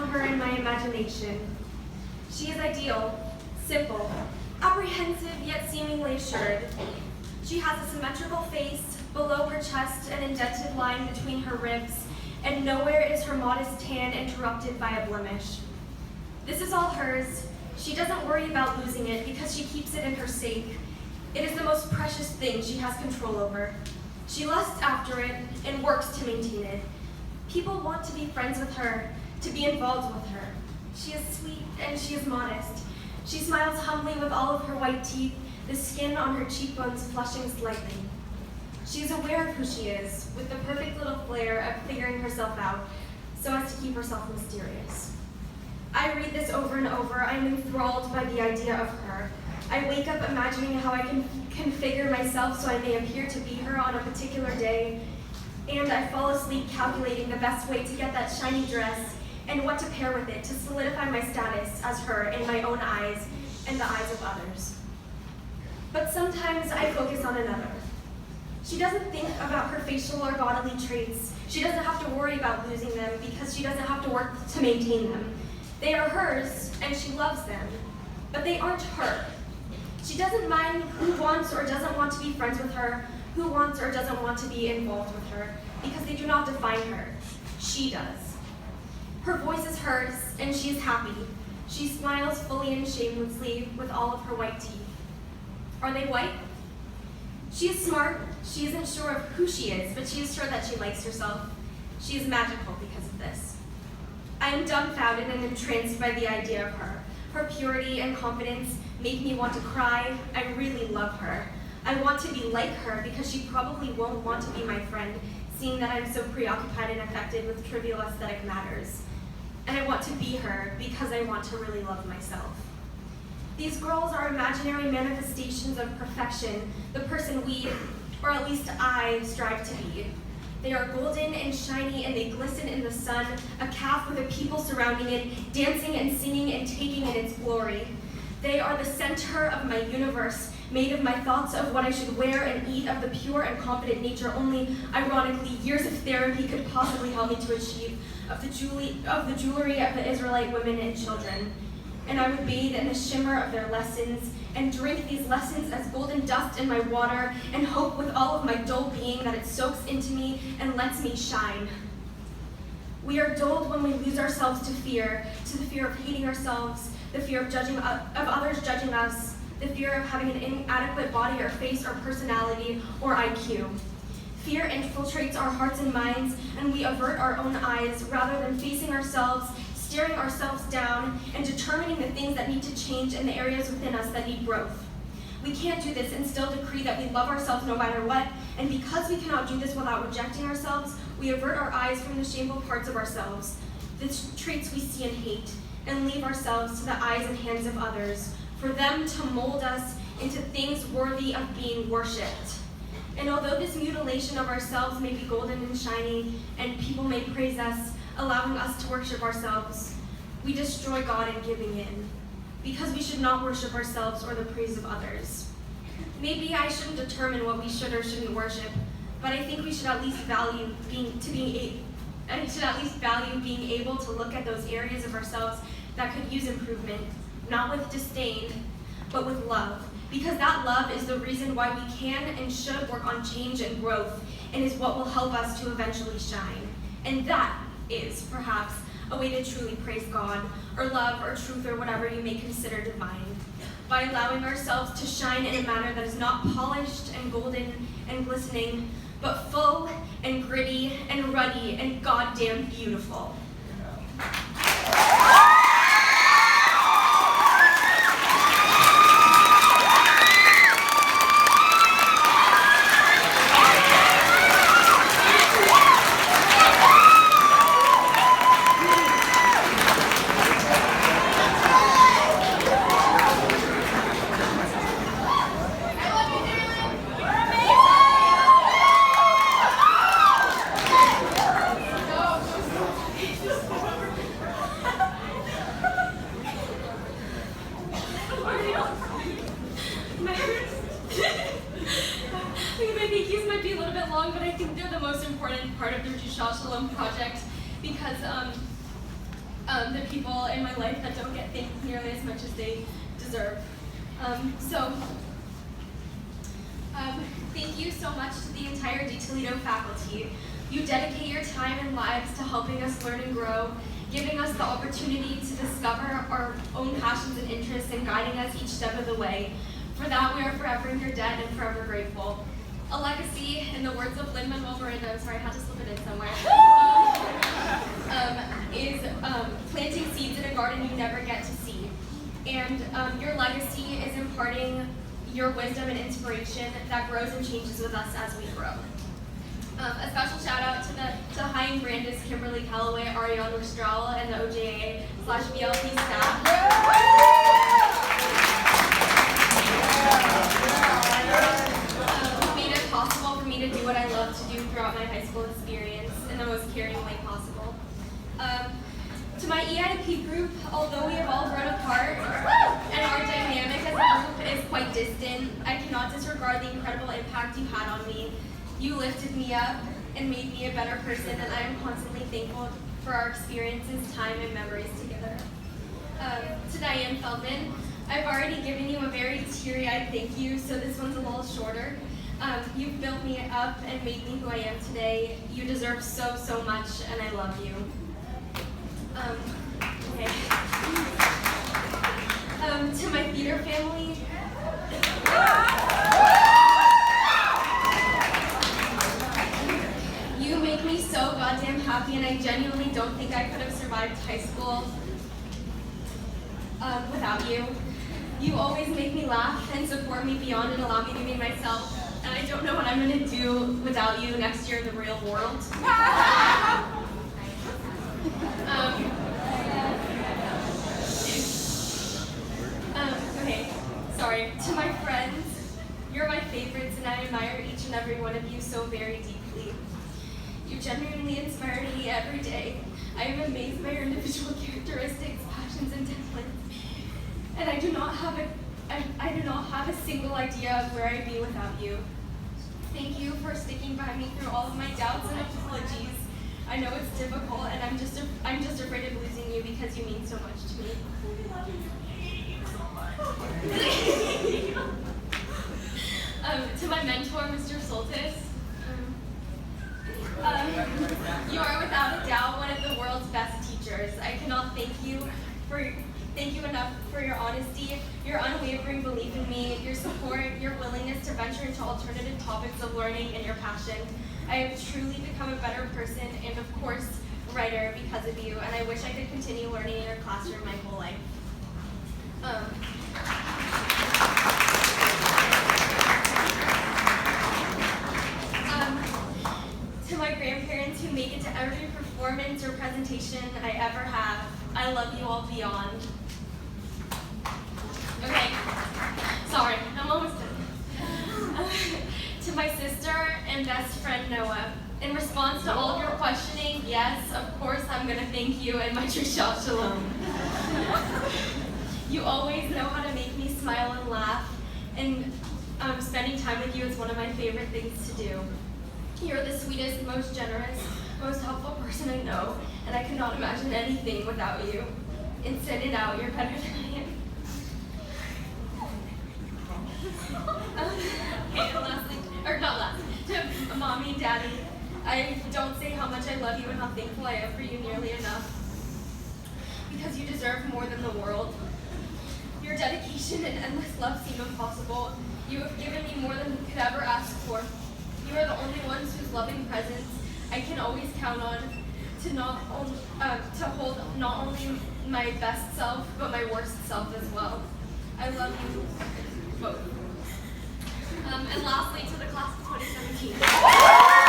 her in my imagination. She is ideal, simple, apprehensive yet seemingly assured. She has a symmetrical face, below her chest an indented line between her ribs, and nowhere is her modest tan interrupted by a blemish. This is all hers. She doesn't worry about losing it because she keeps it in her safe. It is the most precious thing she has control over. She lusts after it and works to maintain it. People want to be friends with her, to be involved with her. She is sweet and she is modest. She smiles humbly with all of her white teeth, the skin on her cheekbones flushing slightly. She is aware of who she is, with the perfect little flair of figuring herself out, so as to keep herself mysterious. I read this over and over. I am enthralled by the idea of her. I wake up imagining how I can configure myself so I may appear to be her on a particular day, and I fall asleep calculating the best way to get that shiny dress and what to pair with it to solidify my status as her in my own eyes and the eyes of others. But sometimes I focus on another. She doesn't think about her facial or bodily traits. She doesn't have to worry about losing them because she doesn't have to work to maintain them. They are hers, and she loves them, but they aren't her. She doesn't mind who wants or doesn't want to be friends with her, who wants or doesn't want to be involved with her, because they do not define her. She does. Her voice is hers, and she is happy. She smiles fully and shamelessly with all of her white teeth. Are they white? She is smart. She isn't sure of who she is, but she is sure that she likes herself. She is magical because of this. I am dumbfounded and entranced by the idea of her. Her purity and confidence make me want to cry. I really love her. I want to be like her because she probably won't want to be my friend, seeing that I'm so preoccupied and affected with trivial aesthetic matters. And I want to be her because I want to really love myself. These girls are imaginary manifestations of perfection, the person we, or at least I, strive to be. They are golden and shiny and they glisten in the sun, a calf with a people surrounding it, dancing and singing and taking in its glory. They are the center of my universe, made of my thoughts of what I should wear and eat, of the pure and confident nature only, ironically, years of therapy could possibly help me to achieve, of the jewelry of the Israelite women and children. And I would bathe in the shimmer of their lessons and drink these lessons as golden dust in my water and hope with all of my dull being that it soaks into me and lets me shine. We are dulled when we lose ourselves to the fear of hating ourselves, the fear of others judging us, the fear of having an inadequate body or face or personality or IQ. Fear infiltrates our hearts and minds, and we avert our own eyes rather than facing ourselves, staring ourselves down, and determining the things that need to change in the areas within us that need growth. We can't do this and still decree that we love ourselves no matter what, and because we cannot do this without rejecting ourselves, we avert our eyes from the shameful parts of ourselves, the traits we see and hate, and leave ourselves to the eyes and hands of others, for them to mold us into things worthy of being worshipped. And although this mutilation of ourselves may be golden and shiny, and people may praise us, allowing us to worship ourselves, we destroy God in giving in, because we should not worship ourselves or the praise of others. Maybe I shouldn't determine what we should or shouldn't worship, but I think we should at least value being able to look at those areas of ourselves that could use improvement, not with disdain, but with love, because that love is the reason why we can and should work on change and growth, and is what will help us to eventually shine. And that is, perhaps, a way to truly praise God, or love, or truth, or whatever you may consider divine, by allowing ourselves to shine in a manner that is not polished and golden and glistening, but full and gritty and ruddy and goddamn beautiful. But I think they're the most important part of the Drishat Shalom project because the people in my life that don't get thanked nearly as much as they deserve. Thank you so much to the entire dToledo faculty. You dedicate your time and lives to helping us learn and grow, giving us the opportunity to discover our own passions and interests, and guiding us each step of the way. For that, we are forever in your debt and forever grateful. A legacy, in the words of Lin-Manuel Miranda, I'm sorry, I had to slip it in somewhere, is planting seeds in a garden you never get to see. And your legacy is imparting your wisdom and inspiration that grows and changes with us as we grow. A special shout out to Hein Brandis, Kimberly Calloway, Ariane Restral, and the OJA/BLP staff. Who made it possible for me to do what I love to do throughout my high school experience in the most caring way possible. To my EIP group, although we have all grown apart and our dynamic as a group is quite distant, I cannot disregard the incredible impact you had on me. You lifted me up and made me a better person, and I am constantly thankful for our experiences, time, and memories together. To Diane Feldman, I've already given you a very teary-eyed thank you, so this one's a little shorter. You've built me up and made me who I am today. You deserve so, so much, and I love you. Okay. To my theater family, you make me so goddamn happy, and I genuinely don't think I could have survived high school without you. You always make me laugh and support me beyond and allow me to be myself, and I don't know what I'm going to do without you next year in the real world. Okay, sorry. To my friends, you're my favorites, and I admire each and every one of you so very deeply. You genuinely inspire me every day. I am amazed by your individual characteristics, passions, and talents, and I do not have a single idea of where I'd be without you. Thank you for sticking by me through all of my doubts and apologies. I know it's difficult, and I'm just afraid of losing you because you mean so much to me. To my mentor, Mr. Soltis, you are without a doubt one of the world's best teachers. I cannot thank you enough for your honesty, your unwavering belief in me, your support, your willingness to venture into alternative topics of learning, and your passion. I have truly become a better person and, of course, writer because of you, and I wish I could continue learning in your classroom my whole life. To my grandparents who make it to every performance or presentation I ever have, I love you all beyond. Okay, sorry, I'm almost done. To my sister and best friend Noah, in response to all of your questioning, yes, of course I'm going to thank you and my Drishat Shalom. You always know how to make me smile and laugh, and spending time with you is one of my favorite things to do. You're the sweetest, most generous, most helpful person I know, and I cannot imagine anything without you. Inside and out, you're better than I am. Okay, to mommy and daddy, I don't say how much I love you and how thankful I am for you nearly enough, because you deserve more than the world. Your dedication and endless love seem impossible. You have given me more than I could ever ask for. You are the only ones whose loving presence I can always count on to hold not only my best self, but my worst self as well. I love you both. And lastly, to the class of 2017.